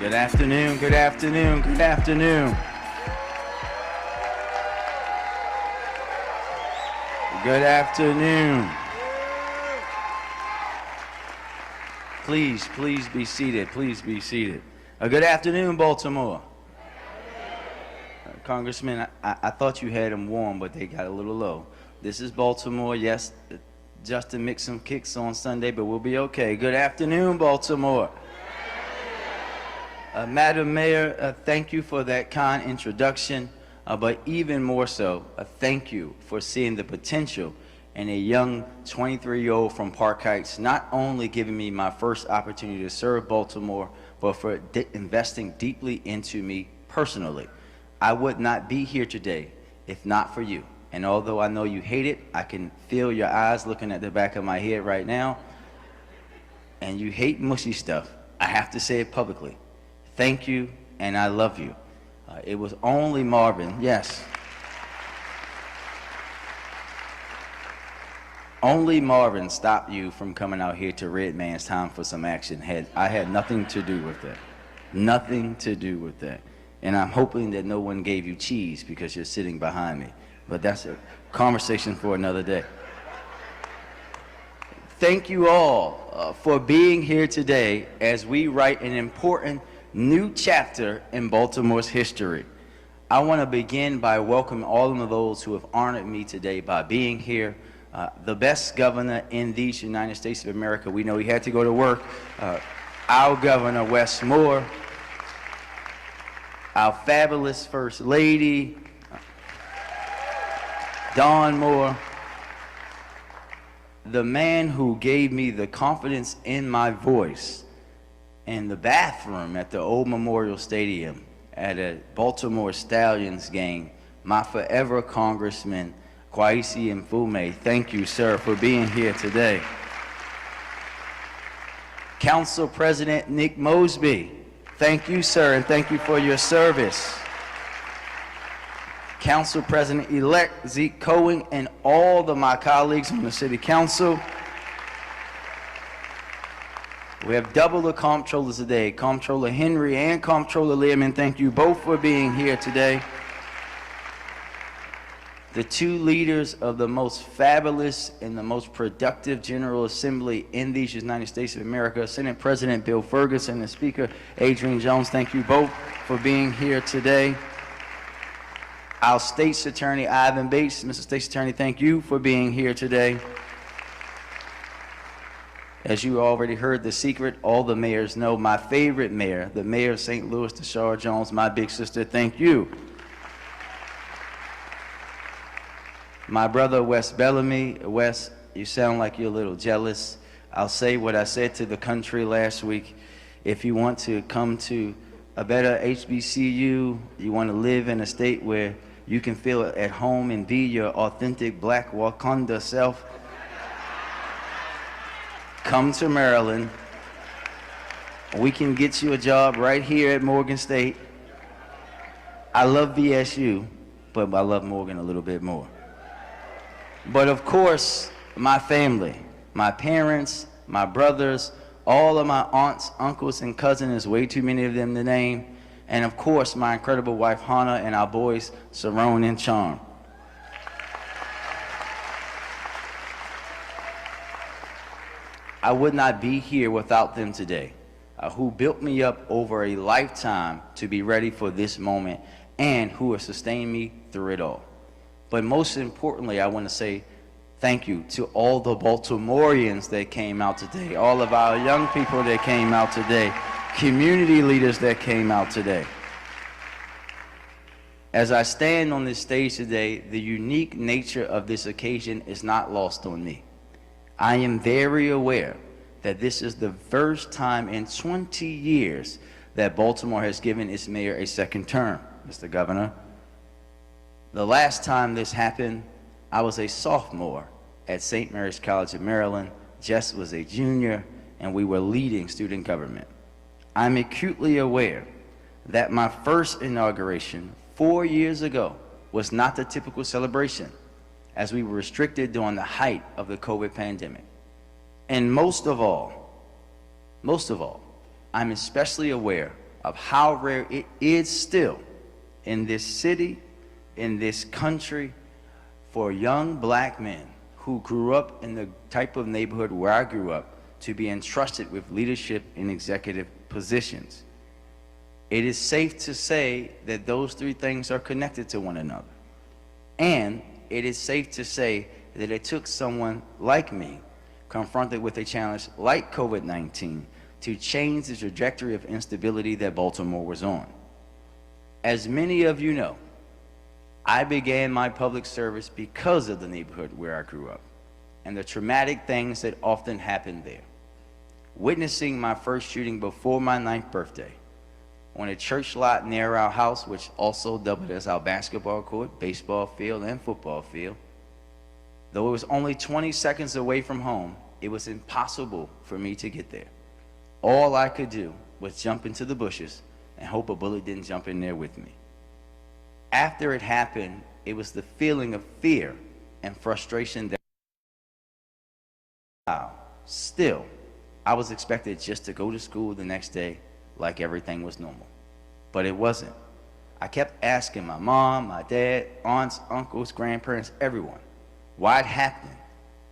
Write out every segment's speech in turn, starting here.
Good afternoon, good afternoon, good afternoon. Good afternoon. Please be seated. Please be seated. Good afternoon, Baltimore. Congressman, I thought you had them warm, but they got a little low. This is Baltimore. Yes, Justin mixed some kicks on Sunday, but we'll be okay. Good afternoon, Baltimore. Madam Mayor, thank you for that kind introduction, but even more so, thank you for seeing the potential in a young 23-year-old from Park Heights, not only giving me my first opportunity to serve Baltimore, but for investing deeply into me personally. I would not be here today if not for you. And although I know you hate it, I can feel your eyes looking at the back of my head right now, and you hate mushy stuff. I have to say it publicly. Thank you, and I love you. It was only Marvin, yes. Only Marvin stopped you from coming out here to Red Man's Time for some action. I had nothing to do with that. Nothing to do with that. And I'm hoping that no one gave you cheese because you're sitting behind me. But that's a conversation for another day. Thank you all for being here today as we write an important new chapter in Baltimore's history. I want to begin by welcoming all of those who have honored me today by being here. The best governor in these United States of America. We know he had to go to work. Our Governor Wes Moore, our fabulous First Lady, Dawn Moore, the man who gave me the confidence in my voice in the bathroom at the old Memorial Stadium at a Baltimore Stallions game, my forever Congressman, Kweisi Mfume. Thank you, sir, for being here today. Council President Nick Mosby. Thank you, sir, and thank you for your service. Council President-elect Zeke Cohen and all of my colleagues on the City Council. We have double the comptrollers today, Comptroller Henry and Comptroller Learman. Thank you both for being here today. The two leaders of the most fabulous and the most productive General Assembly in these United States of America, Senate President Bill Ferguson and Speaker Adrian Jones, thank you both for being here today. Our State's Attorney Ivan Bates, Mr. State's Attorney, thank you for being here today. As you already heard the secret, all the mayors know my favorite mayor, the mayor of St. Louis, Tashara Jones, my big sister, thank you. My brother, Wes Bellamy. Wes, you sound like you're a little jealous. I'll say what I said to the country last week. If you want to come to a better HBCU, you want to live in a state where you can feel at home and be your authentic Black Wakanda self, come to Maryland. We can get you a job right here at Morgan State. I love VSU, but I love Morgan a little bit more. But of course, my family, my parents, my brothers, all of my aunts, uncles, and cousins, there's way too many of them to name, and of course, my incredible wife, Hannah, and our boys, Saron and Charm. I would not be here without them today, who built me up over a lifetime to be ready for this moment and who have sustained me through it all. But most importantly, I want to say thank you to all the Baltimoreans that came out today, all of our young people that came out today, community leaders that came out today. As I stand on this stage today, the unique nature of this occasion is not lost on me. I am very aware that this is the first time in 20 years that Baltimore has given its mayor a second term, Mr. Governor. The last time this happened, I was a sophomore at St. Mary's College of Maryland. Jess was a junior, and we were leading student government. I'm acutely aware that my first inauguration 4 years ago was not the typical celebration, as we were restricted during the height of the COVID pandemic. And most of all, I'm especially aware of how rare it is still in this city, in this country, for young black men who grew up in the type of neighborhood where I grew up to be entrusted with leadership in executive positions. It is safe to say that those three things are connected to one another. And it is safe to say that it took someone like me, confronted with a challenge like COVID-19, to change the trajectory of instability that Baltimore was on. As many of you know, I began my public service because of the neighborhood where I grew up and the traumatic things that often happened there. Witnessing my first shooting before my 9th birthday on a church lot near our house, which also doubled as our basketball court, baseball field, and football field. Though it was only 20 seconds away from home, it was impossible for me to get there. All I could do was jump into the bushes and hope a bullet didn't jump in there with me. After it happened, it was the feeling of fear and frustration that still, I was expected just to go to school the next day like everything was normal. But it wasn't. I kept asking my mom, my dad, aunts, uncles, grandparents, everyone, why it happened,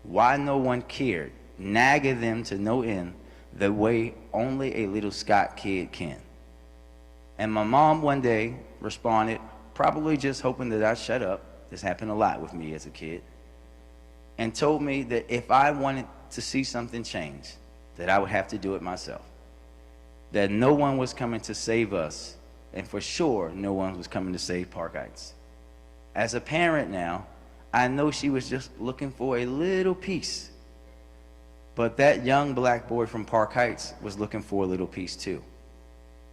why no one cared, nagging them to no end the way only a little Scott kid can. And my mom one day responded, probably just hoping that I'd shut up, this happened a lot with me as a kid, and told me that if I wanted to see something change, that I would have to do it myself. That no one was coming to save us, and for sure, no one was coming to save Park Heights. As a parent now, I know she was just looking for a little piece. But that young black boy from Park Heights was looking for a little piece too.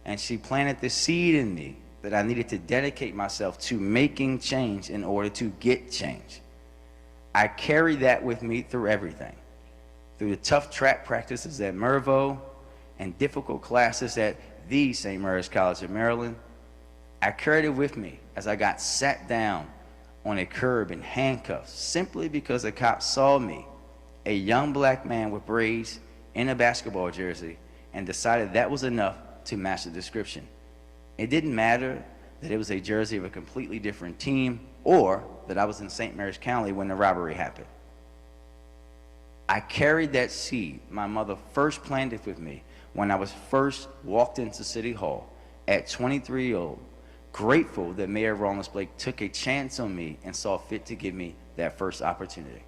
And she planted the seed in me that I needed to dedicate myself to making change in order to get change. I carried that with me through everything. Through the tough track practices at Mervo and difficult classes at the St. Mary's College of Maryland. I carried it with me as I got sat down on a curb in handcuffs simply because a cop saw me, a young black man with braids in a basketball jersey, and decided that was enough to match the description. It didn't matter that it was a jersey of a completely different team or that I was in St. Mary's County when the robbery happened. I carried that seed my mother first planted with me when I was first walked into City Hall at 23 years old, grateful that Mayor Rawlins Blake took a chance on me and saw fit to give me that first opportunity.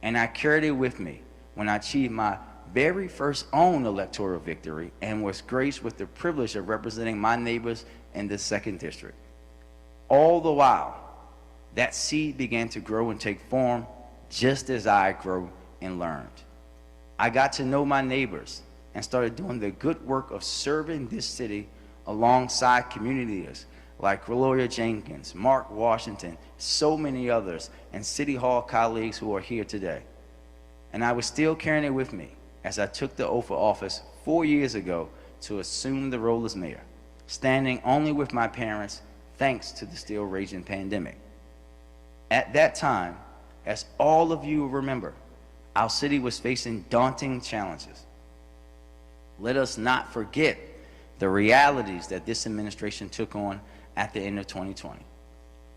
And I carried it with me when I achieved my very first own electoral victory and was graced with the privilege of representing my neighbors in the 2nd District. All the while, that seed began to grow and take form just as I grew and learned. I got to know my neighbors and started doing the good work of serving this city alongside community leaders like Gloria Jenkins, Mark Washington, so many others, and City Hall colleagues who are here today. And I was still carrying it with me as I took the oath of office 4 years ago to assume the role as mayor, standing only with my parents thanks to the still raging pandemic. At that time, as all of you remember, our city was facing daunting challenges. Let us not forget the realities that this administration took on at the end of 2020.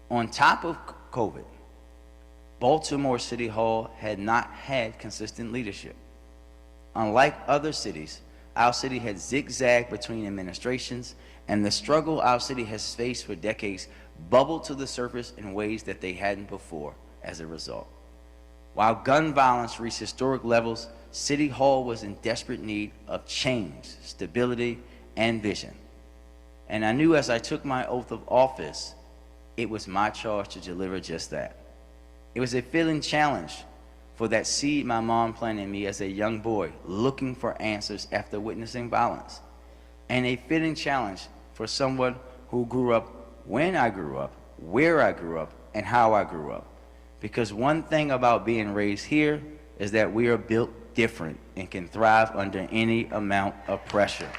On top of COVID, Baltimore City Hall had not had consistent leadership. Unlike other cities, our city had zigzagged between administrations, and the struggle our city has faced for decades bubbled to the surface in ways that they hadn't before as a result. While gun violence reached historic levels, City Hall was in desperate need of change, stability, and vision. And I knew as I took my oath of office, it was my charge to deliver just that. It was a filling challenge for that seed my mom planted in me as a young boy looking for answers after witnessing violence, and a fitting challenge for someone who grew up when I grew up, where I grew up, and how I grew up. Because one thing about being raised here is that we are built different and can thrive under any amount of pressure.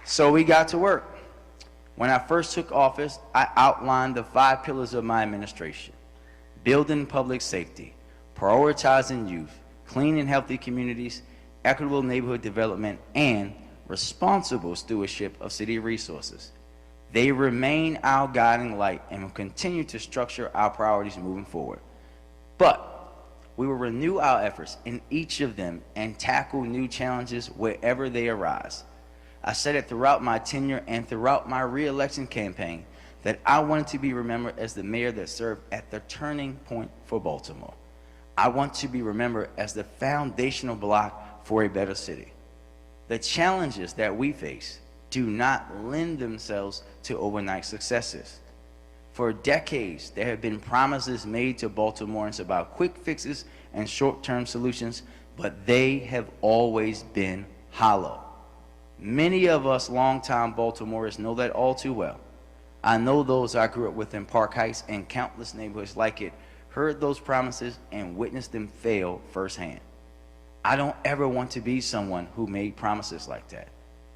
So we got to work. When I first took office, I outlined the 5 pillars of my administration: building public safety, prioritizing youth, clean and healthy communities, equitable neighborhood development, and responsible stewardship of city resources. They remain our guiding light and will continue to structure our priorities moving forward. But we will renew our efforts in each of them and tackle new challenges wherever they arise. I said it throughout my tenure and throughout my re-election campaign that I wanted to be remembered as the mayor that served at the turning point for Baltimore. I want to be remembered as the foundational block for a better city. The challenges that we face do not lend themselves to overnight successes. For decades, there have been promises made to Baltimoreans about quick fixes and short-term solutions, but they have always been hollow. Many of us longtime Baltimoreans know that all too well. I know those I grew up with in Park Heights and countless neighborhoods like it, heard those promises and witnessed them fail firsthand. I don't ever want to be someone who made promises like that.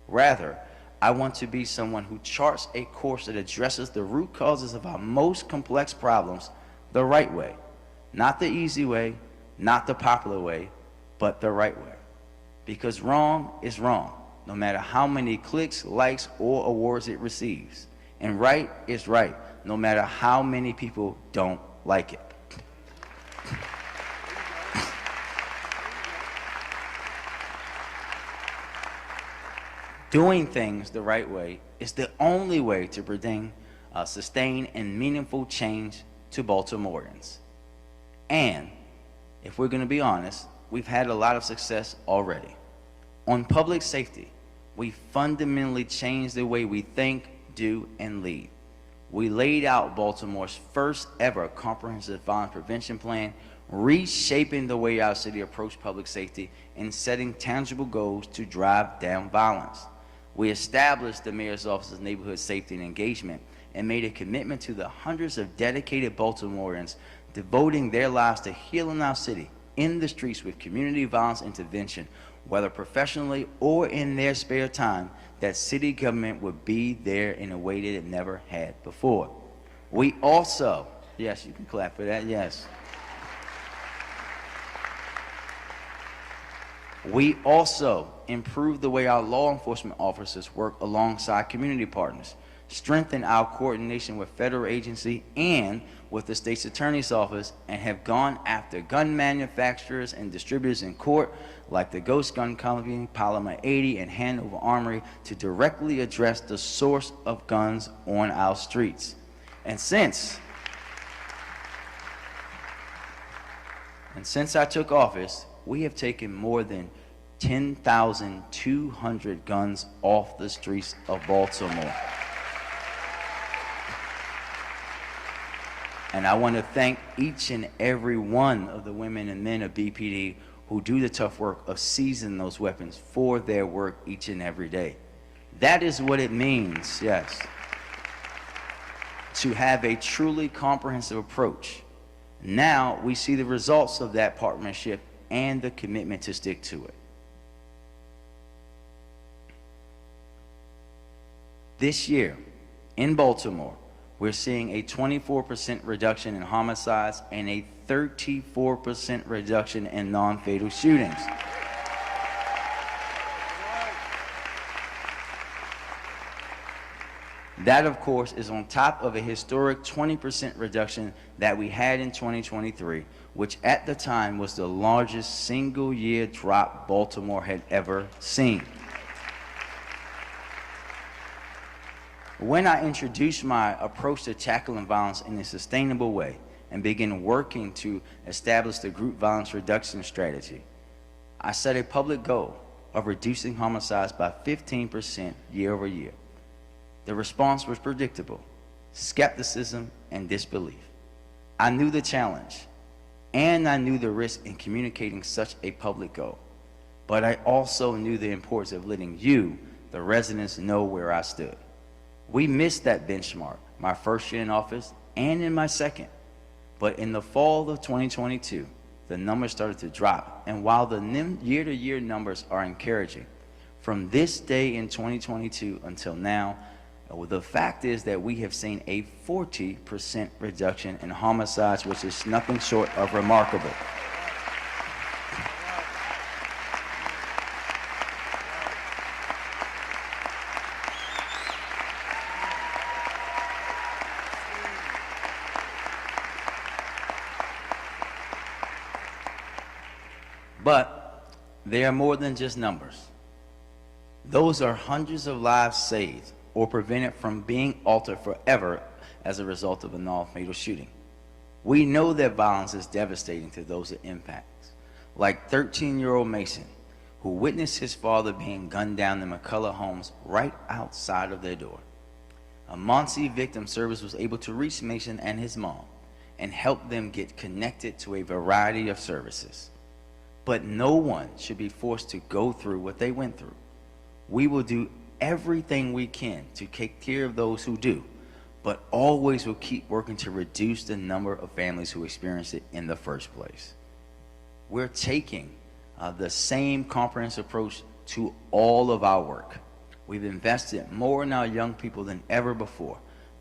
Rather, I want to be someone who charts a course that addresses the root causes of our most complex problems the right way. Not the easy way, not the popular way, but the right way. Because wrong is wrong, no matter how many clicks, likes, or awards it receives. And right is right, no matter how many people don't like it. Doing things the right way is the only way to bring sustain and meaningful change to Baltimoreans. And if we're going to be honest, we've had a lot of success already. On public safety, we fundamentally changed the way we think, do, and lead. We laid out Baltimore's first ever comprehensive violence prevention plan, reshaping the way our city approached public safety and setting tangible goals to drive down violence. We established the Mayor's Office's Neighborhood Safety and Engagement and made a commitment to the hundreds of dedicated Baltimoreans devoting their lives to healing our city in the streets with community violence intervention, whether professionally or in their spare time, that city government would be there in a way that it never had before. We also, yes, you can clap for that, yes. We also improved the way our law enforcement officers work alongside community partners, strengthened our coordination with federal agency and with the state's attorney's office, and have gone after gun manufacturers and distributors in court like the Ghost Gun Company, Polymer 80, and Hanover Armory to directly address the source of guns on our streets. And since I took office, we have taken more than 10,200 guns off the streets of Baltimore. And I want to thank each and every one of the women and men of BPD who do the tough work of seizing those weapons for their work each and every day. That is what it means, yes, to have a truly comprehensive approach. Now we see the results of that partnership and the commitment to stick to it. This year in Baltimore, we're seeing a 24% reduction in homicides and a 34% reduction in non-fatal shootings. That, of course, is on top of a historic 20% reduction that we had in 2023, which at the time was the largest single-year drop Baltimore had ever seen. When I introduced my approach to tackling violence in a sustainable way and began working to establish the group violence reduction strategy, I set a public goal of reducing homicides by 15% year over year. The response was predictable: skepticism and disbelief. I knew the challenge, and I knew the risk in communicating such a public goal. But I also knew the importance of letting you, the residents, know where I stood. We missed that benchmark my first year in office and in my second. But in the fall of 2022, the numbers started to drop. And while the year-to-year numbers are encouraging, from this day in 2022 until now, the fact is that we have seen a 40% reduction in homicides, which is nothing short of remarkable. But they are more than just numbers. Those are hundreds of lives saved or prevented from being altered forever as a result of a non-fatal shooting. We know that violence is devastating to those it impacts, like 13-year-old Mason, who witnessed his father being gunned down in McCullough homes right outside of their door. A Muncie Victim Service was able to reach Mason and his mom and help them get connected to a variety of services. But no one should be forced to go through what they went through. We will do everything we can to take care of those who do, but always will keep working to reduce the number of families who experience it in the first place. We're taking the same comprehensive approach to all of our work. We've invested more in our young people than ever before,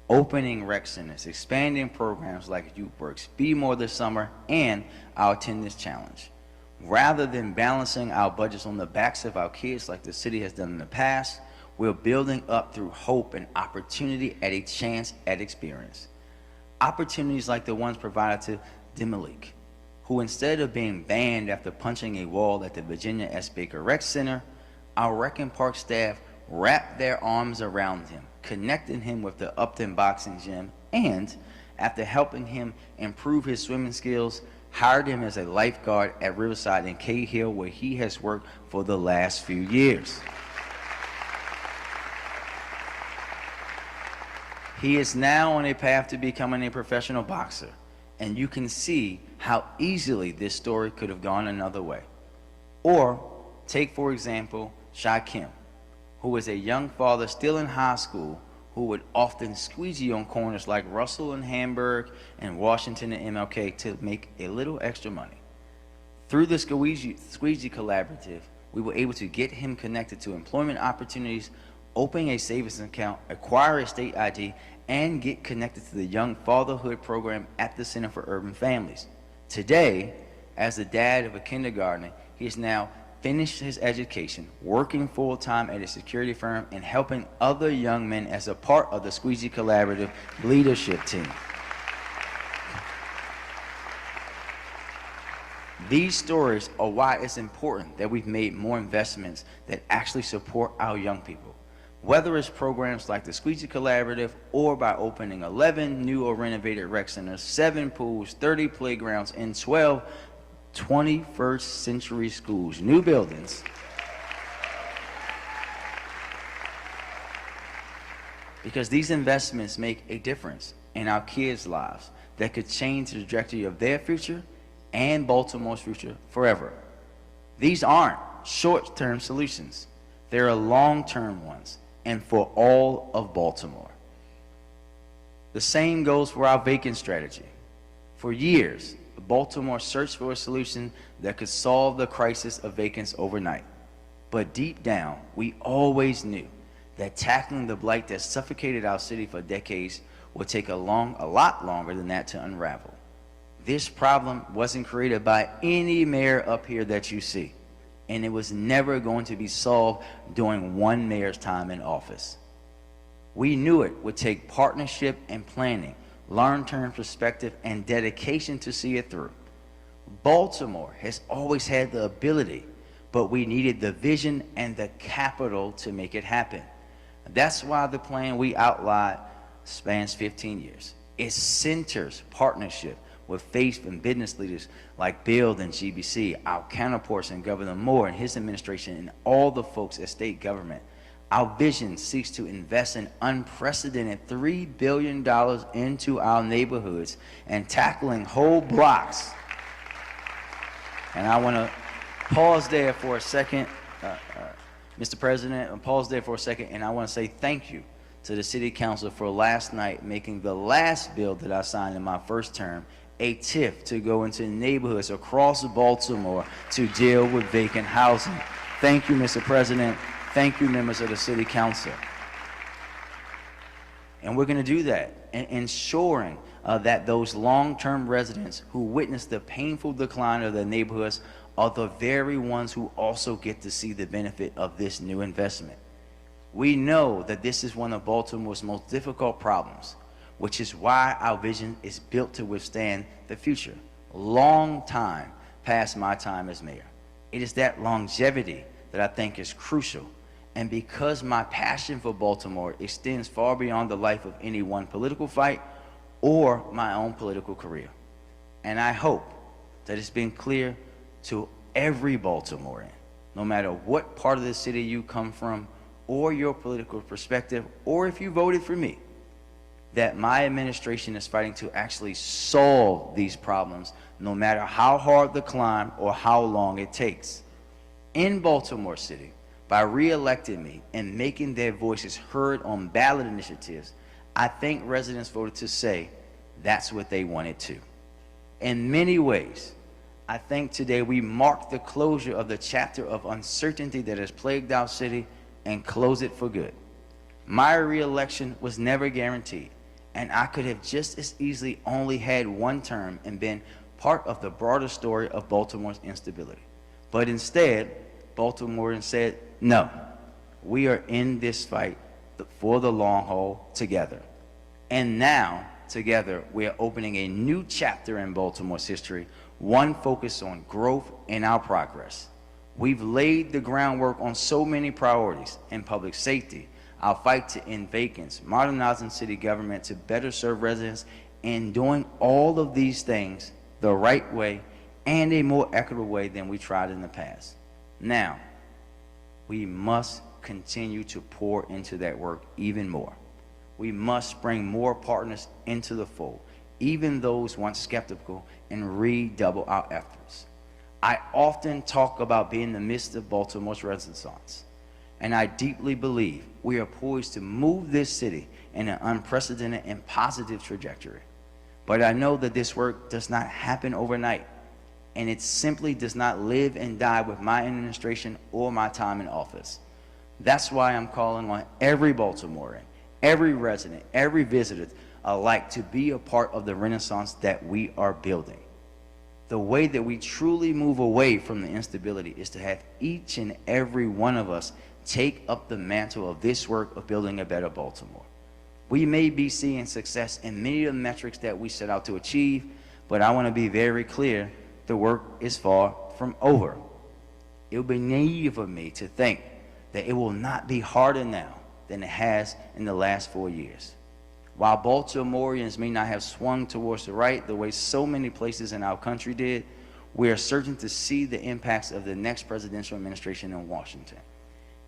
opening rec centers, expanding programs like Youth Works, Be More this summer, and our attendance challenge. Rather than balancing our budgets on the backs of our kids like the city has done in the past, we're building up through hope and opportunity at a chance at experience. Opportunities like the ones provided to Demalik, who instead of being banned after punching a wall at the Virginia S. Baker Rec Center, our Rec and Park staff wrapped their arms around him, connecting him with the Upton Boxing Gym, and after helping him improve his swimming skills, hired him as a lifeguard at Riverside and Cahill, where he has worked for the last few years. He is now on a path to becoming a professional boxer, and you can see how easily this story could have gone another way. Or take, for example, Sha Kim, who was a young father still in high school who would often squeegee on corners like Russell and Hamburg and Washington and MLK to make a little extra money. Through the Squeegee Collaborative, we were able to get him connected to employment opportunities, open a savings account, acquire a state ID, and get connected to the Young Fatherhood program at the Center for Urban Families. Today, as the dad of a kindergartner, he is now finished his education, working full-time at a security firm, and helping other young men as a part of the Squeegee Collaborative leadership team. These stories are why it's important that we've made more investments that actually support our young people, whether it's programs like the Squeegee Collaborative or by opening 11 new or renovated rec centers, 7 pools, 30 playgrounds, and 12 21st century schools, new buildings. Because these investments make a difference in our kids' lives that could change the trajectory of their future and Baltimore's future forever. These aren't short-term solutions. They're long-term ones, and for all of Baltimore. The same goes for our vacant strategy. For years, Baltimore searched for a solution that could solve the crisis of vacants overnight. But deep down, we always knew that tackling the blight that suffocated our city for decades would take a lot longer than that to unravel. This problem wasn't created by any mayor up here that you see, and it was never going to be solved during one mayor's time in office. We knew it would take partnership and planning, long-term perspective, and dedication to see it through. Baltimore has always had the ability, but we needed the vision and the capital to make it happen. That's why the plan we outlined spans 15 years. It centers partnership with faith and business leaders like Build and GBC, our counterparts and Governor Moore and his administration, and all the folks at state government. Our vision seeks to invest an unprecedented $3 billion into our neighborhoods and tackling whole blocks. And I want to pause there for a second, Mr. President, and pause there for a second, and I want to say thank you to the City Council for last night making the last bill that I signed in my first term a TIF to go into neighborhoods across Baltimore to deal with vacant housing. Thank you, Mr. President. Thank you, members of the City Council. And we're going to do that, ensuring that those long-term residents who witness the painful decline of their neighborhoods are the very ones who also get to see the benefit of this new investment. We know that this is one of Baltimore's most difficult problems, which is why our vision is built to withstand the future, long time past my time as mayor. It is that longevity that I think is crucial. And because my passion for Baltimore extends far beyond the life of any one political fight or my own political career. And I hope that it's been clear to every Baltimorean, no matter what part of the city you come from or your political perspective, or if you voted for me, that my administration is fighting to actually solve these problems, no matter how hard the climb or how long it takes. In Baltimore City, by re-electing me and making their voices heard on ballot initiatives, I think residents voted to say that's what they wanted to. In many ways, I think today we mark the closure of the chapter of uncertainty that has plagued our city and close it for good. My re-election was never guaranteed, and I could have just as easily only had one term and been part of the broader story of Baltimore's instability. But instead, Baltimoreans said, no, we are in this fight for the long haul together. And now, together, we are opening a new chapter in Baltimore's history, one focused on growth and our progress. We've laid the groundwork on so many priorities in public safety, our fight to end vacants, modernizing city government to better serve residents, and doing all of these things the right way and a more equitable way than we tried in the past. Now, we must continue to pour into that work even more. We must bring more partners into the fold, even those once skeptical, and redouble our efforts. I often talk about being in the midst of Baltimore's renaissance, and I deeply believe we are poised to move this city in an unprecedented and positive trajectory. But I know that this work does not happen overnight, and it simply does not live and die with my administration or my time in office. That's why I'm calling on every Baltimorean, every resident, every visitor alike to be a part of the renaissance that we are building. The way that we truly move away from the instability is to have each and every one of us take up the mantle of this work of building a better Baltimore. We may be seeing success in many of the metrics that we set out to achieve, but I want to be very clear, the work is far from over. It would be naive of me to think that it will not be harder now than it has in the last 4 years. While Baltimoreans may not have swung towards the right the way so many places in our country did, we are certain to see the impacts of the next presidential administration in Washington.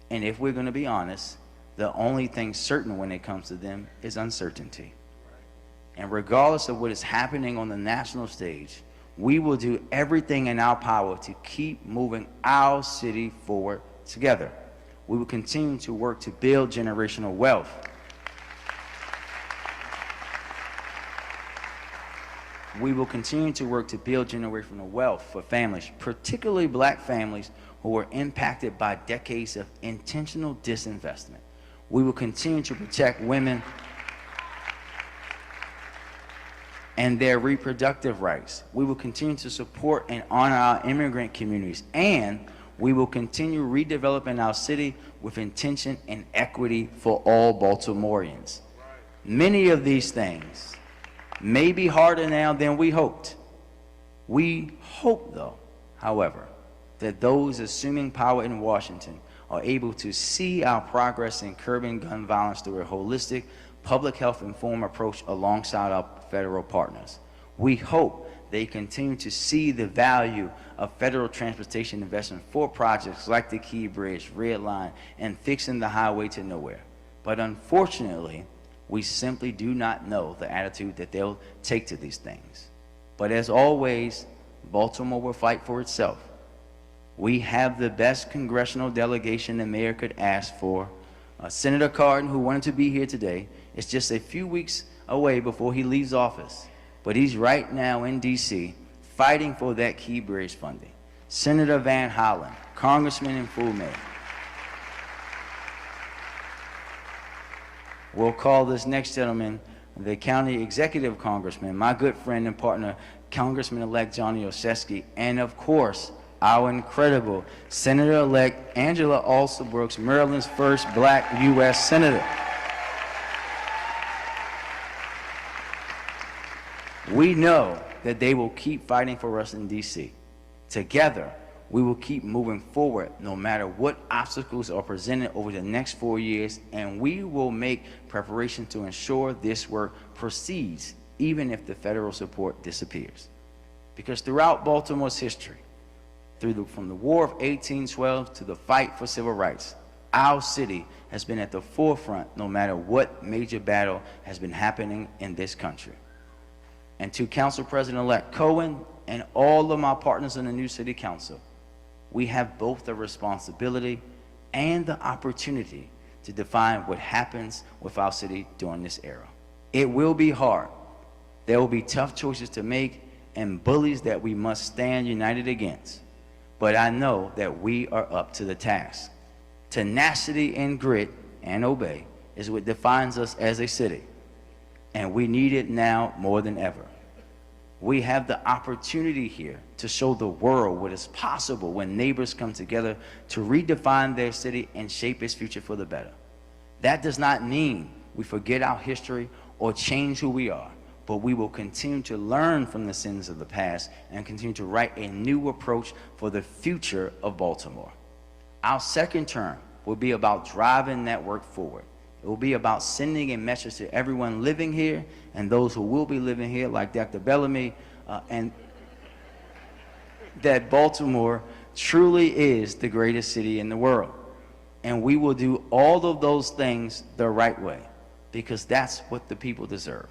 And if we're going to be honest, the only thing certain when it comes to them is uncertainty. And regardless of what is happening on the national stage, we will do everything in our power to keep moving our city forward together. We will continue to work to build generational wealth. We will continue to work to build generational wealth for families, particularly black families who were impacted by decades of intentional disinvestment. We will continue to protect women and their reproductive rights. We will continue to support and honor our immigrant communities, and we will continue redeveloping our city with intention and equity for all Baltimoreans. Many of these things may be harder now than we hoped. We hope, though, however, that those assuming power in Washington are able to see our progress in curbing gun violence through a holistic, public health-informed approach alongside our federal partners. We hope they continue to see the value of federal transportation investment for projects like the Key Bridge, Red Line, and fixing the highway to nowhere. But unfortunately, we simply do not know the attitude that they'll take to these things. But as always, Baltimore will fight for itself. We have the best congressional delegation the mayor could ask for. Senator Cardin, who wanted to be here today, is just a few weeks away before he leaves office. But he's right now in D.C. fighting for that Key Bridge funding. Senator Van Hollen, Congressman in Fullmeyer. We'll call this next gentleman the County Executive Congressman, my good friend and partner, Congressman-elect Johnny Olszewski, and of course, our incredible Senator-elect Angela Alsobrooks, Maryland's first black U.S. Senator. We know that they will keep fighting for us in D.C. Together, We will keep moving forward no matter what obstacles are presented over the next 4 years, and we will make preparation to ensure this work proceeds even if the federal support disappears. Because throughout Baltimore's history, from the War of 1812 to the fight for civil rights, our city has been at the forefront no matter what major battle has been happening in this country. And to Council President-elect Cohen and all of my partners in the new City Council, we have both the responsibility and the opportunity to define what happens with our city during this era. It will be hard. There will be tough choices to make and bullies that we must stand united against. But I know that we are up to the task. Tenacity and grit and obey is what defines us as a city, and we need it now more than ever. We have the opportunity here to show the world what is possible when neighbors come together to redefine their city and shape its future for the better. That does not mean we forget our history or change who we are, but we will continue to learn from the sins of the past and continue to write a new approach for the future of Baltimore. Our second term will be about driving that work forward. It will be about sending a message to everyone living here and those who will be living here, like Dr. Bellamy, and that Baltimore truly is the greatest city in the world. And we will do all of those things the right way, because that's what the people deserve.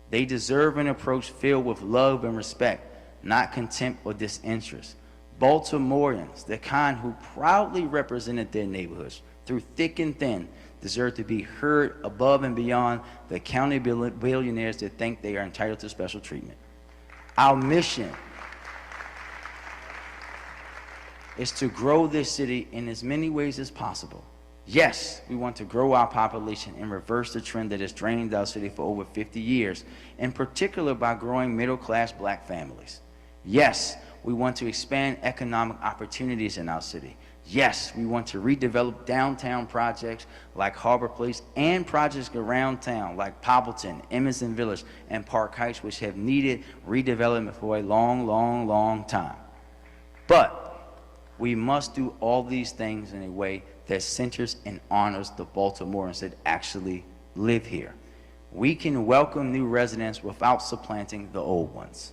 They deserve an approach filled with love and respect, not contempt or disinterest. Baltimoreans, the kind who proudly represented their neighborhoods through thick and thin, deserve to be heard above and beyond the county billionaires that think they are entitled to special treatment. Our mission is to grow this city in as many ways as possible. Yes, we want to grow our population and reverse the trend that has drained our city for over 50 years, in particular by growing middle-class black families. Yes, we want to expand economic opportunities in our city. Yes, we want to redevelop downtown projects like Harbor Place and projects around town like Poppleton, Emerson Village, and Park Heights, which have needed redevelopment for a long, long, long time. But we must do all these things in a way that centers and honors the Baltimoreans that actually live here. We can welcome new residents without supplanting the old ones.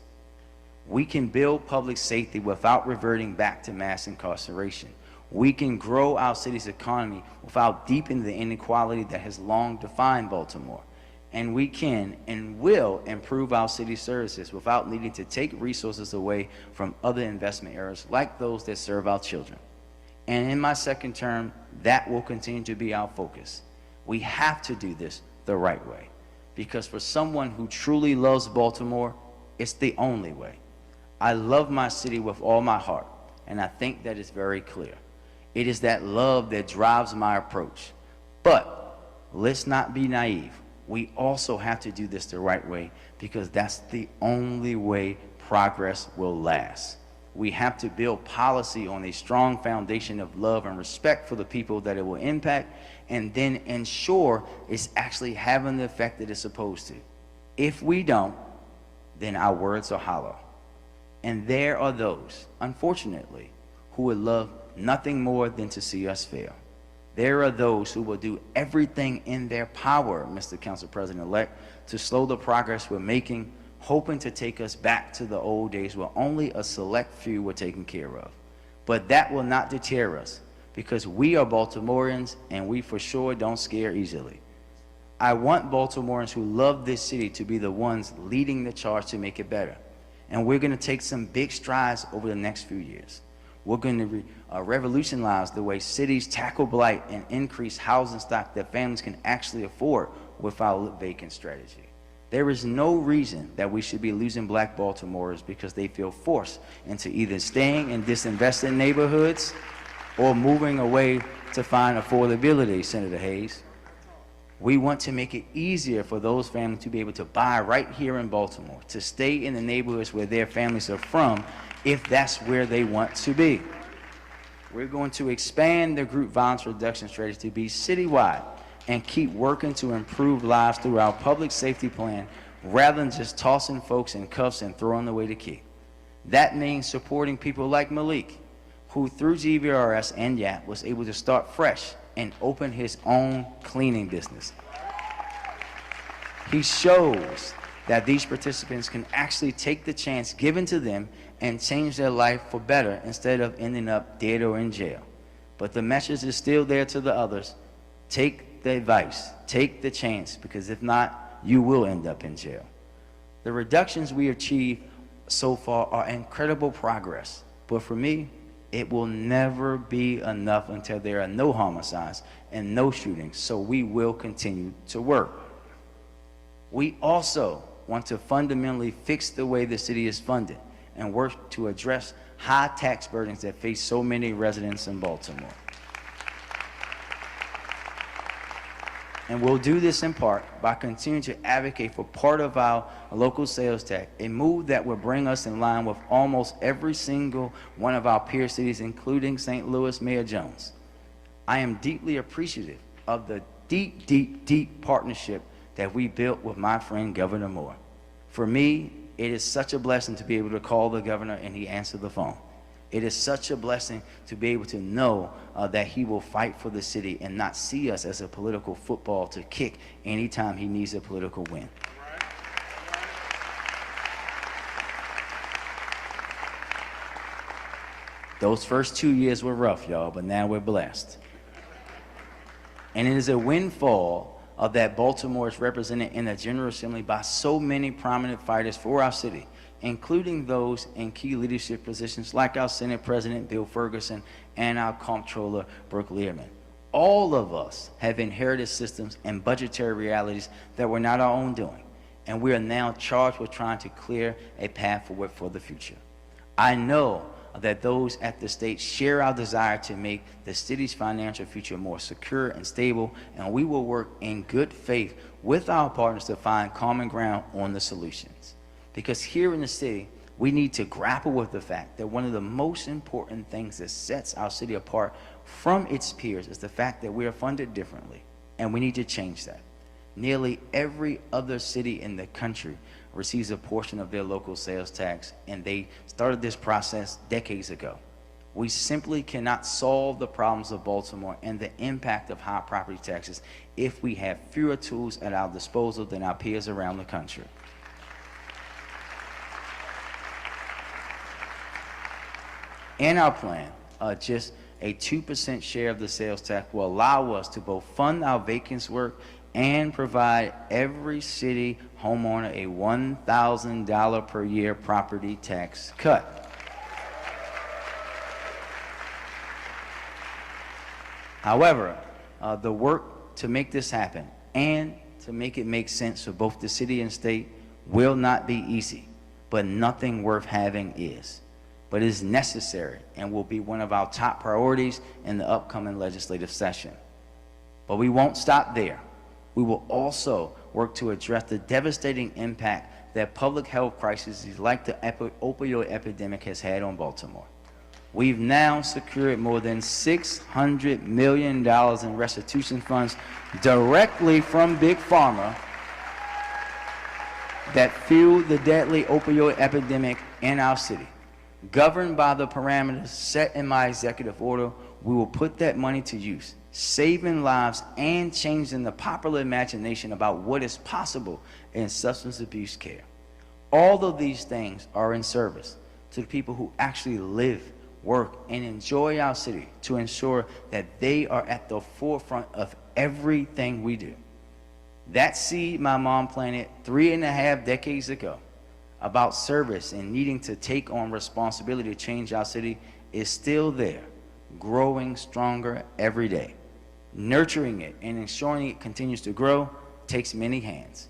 We can build public safety without reverting back to mass incarceration. We can grow our city's economy without deepening the inequality that has long defined Baltimore. And we can and will improve our city services without needing to take resources away from other investment areas like those that serve our children. And in my second term, that will continue to be our focus. We have to do this the right way, because for someone who truly loves Baltimore, it's the only way. I love my city with all my heart, and I think that is very clear. It is that love that drives my approach. But let's not be naive. We also have to do this the right way, because that's the only way progress will last. We have to build policy on a strong foundation of love and respect for the people that it will impact, and then ensure it's actually having the effect that it's supposed to. If we don't, then our words are hollow. And there are those, unfortunately, who would love nothing more than to see us fail. There are those who will do everything in their power, Mr. Council President-elect, to slow the progress we're making, hoping to take us back to the old days where only a select few were taken care of. But that will not deter us, because we are Baltimoreans and we for sure don't scare easily. I want Baltimoreans who love this city to be the ones leading the charge to make it better. And we're going to take some big strides over the next few years. We're going to revolutionize the way cities tackle blight and increase housing stock that families can actually afford with our vacant strategy. There is no reason that we should be losing black Baltimoreans because they feel forced into either staying in disinvested neighborhoods or moving away to find affordability, Senator Hayes. We want to make it easier for those families to be able to buy right here in Baltimore, to stay in the neighborhoods where their families are from, if that's where they want to be. We're going to expand the group violence reduction strategy to be citywide and keep working to improve lives through our public safety plan rather than just tossing folks in cuffs and throwing away the key. That means supporting people like Malik, who through GVRS and YAP was able to start fresh and open his own cleaning business. He shows that these participants can actually take the chance given to them and change their life for better instead of ending up dead or in jail. But the message is still there to the others. Take the advice, take the chance, because if not, you will end up in jail. The reductions we achieved so far are incredible progress, but for me, it will never be enough until there are no homicides and no shootings, so we will continue to work. We also want to fundamentally fix the way the city is funded and work to address high tax burdens that face so many residents in Baltimore. And we'll do this in part by continuing to advocate for part of our local sales tax, a move that will bring us in line with almost every single one of our peer cities, including St. Louis Mayor Jones. I am deeply appreciative of the deep partnership that we built with my friend Governor Moore. For me, it is such a blessing to be able to call the governor and he answered the phone. It is such a blessing to be able to know that he will fight for the city and not see us as a political football to kick anytime he needs a political win. Those first 2 years were rough, y'all, but now we're blessed. And it is a windfall that Baltimore is represented in the General Assembly by so many prominent fighters for our city, including those in key leadership positions like our Senate President Bill Ferguson and our Comptroller Brooke Learman. All of us have inherited systems and budgetary realities that were not our own doing, and we are now charged with trying to clear a path forward for the future. I know that those at the state share our desire to make the city's financial future more secure and stable, and we will work in good faith with our partners to find common ground on the solutions. Because here in the city, we need to grapple with the fact that one of the most important things that sets our city apart from its peers is the fact that we are funded differently, and we need to change that. Nearly every other city in the country receives a portion of their local sales tax, and they started this process decades ago. We simply cannot solve the problems of Baltimore and the impact of high property taxes if we have fewer tools at our disposal than our peers around the country. In our plan, just a 2% share of the sales tax will allow us to both fund our vacancy work and provide every city homeowner a $1,000 per year property tax cut. However, the work to make this happen and to make it make sense for both the city and state will not be easy, but nothing worth having is. But it is necessary and will be one of our top priorities in the upcoming legislative session. But we won't stop there. We will also work to address the devastating impact that public health crises like the opioid epidemic has had on Baltimore. We've now secured more than $600 million in restitution funds directly from Big Pharma that fueled the deadly opioid epidemic in our city. Governed by the parameters set in my executive order, we will put that money to use, saving lives and changing the popular imagination about what is possible in substance abuse care. All of these things are in service to the people who actually live, work, and enjoy our city, to ensure that they are at the forefront of everything we do. That seed my mom planted 3.5 decades ago about service and needing to take on responsibility to change our city is still there, growing stronger every day. Nurturing it and ensuring it continues to grow takes many hands.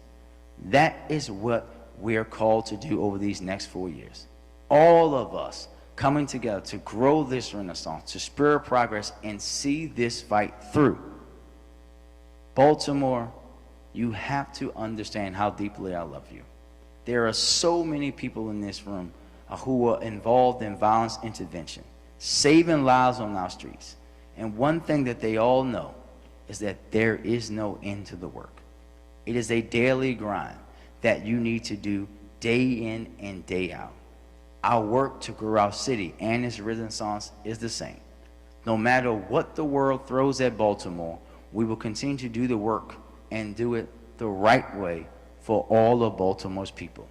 That is what we are called to do over these next 4 years. All of us coming together to grow this renaissance, to spur progress and see this fight through. Baltimore, you have to understand how deeply I love you. There are so many people in this room who are involved in violence intervention, saving lives on our streets. And one thing that they all know is that there is no end to the work. It is a daily grind that you need to do day in and day out. Our work to grow our city and its renaissance is the same. No matter what the world throws at Baltimore, we will continue to do the work and do it the right way for all of Baltimore's people.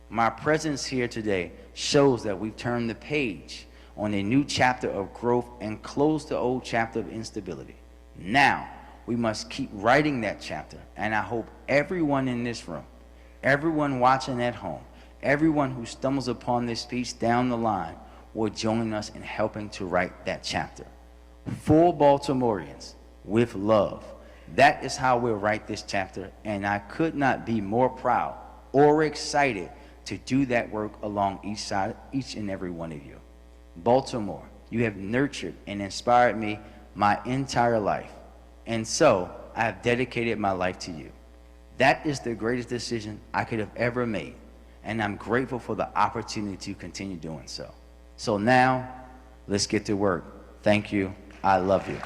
My presence here today shows that we've turned the page on a new chapter of growth and closed the old chapter of instability. Now, we must keep writing that chapter, and I hope everyone in this room, everyone watching at home, everyone who stumbles upon this speech down the line will join us in helping to write that chapter. For Baltimoreans, with love. That is how we'll write this chapter, and I could not be more proud or excited to do that work along each and every one of you. Baltimore, you have nurtured and inspired me my entire life, and so I have dedicated my life to you. That is the greatest decision I could have ever made, and I'm grateful for the opportunity to continue doing so. So now, let's get to work. Thank you. I love you.